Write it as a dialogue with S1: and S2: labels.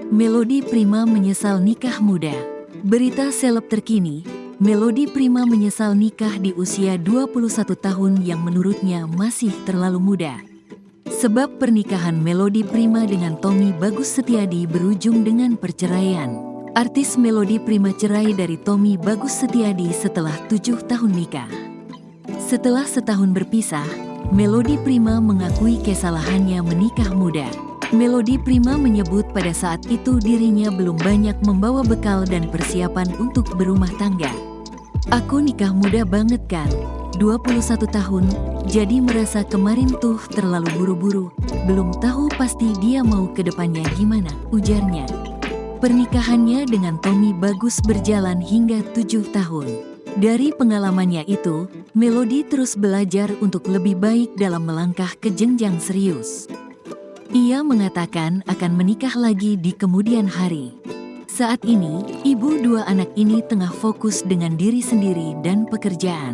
S1: Melody Prima menyesal nikah muda. Berita seleb terkini, Melody Prima menyesal nikah di usia 21 tahun yang menurutnya masih terlalu muda. Sebab pernikahan Melody Prima dengan Tommy Bagus Setiadi berujung dengan perceraian. Artis Melody Prima cerai dari Tommy Bagus Setiadi setelah 7 tahun nikah. Setelah setahun berpisah, Melody Prima mengakui kesalahannya menikah muda. Melody Prima menyebut pada saat itu dirinya belum banyak membawa bekal dan persiapan untuk berumah tangga. Aku nikah muda banget kan, 21 tahun, jadi merasa kemarin tuh terlalu buru-buru, belum tahu pasti dia mau ke depannya gimana, ujarnya. Pernikahannya dengan Tommy Bagus berjalan hingga 7 tahun. Dari pengalamannya itu, Melody terus belajar untuk lebih baik dalam melangkah ke jenjang serius. Ia mengatakan akan menikah lagi di kemudian hari. Saat ini, ibu dua anak ini tengah fokus dengan diri sendiri dan pekerjaan.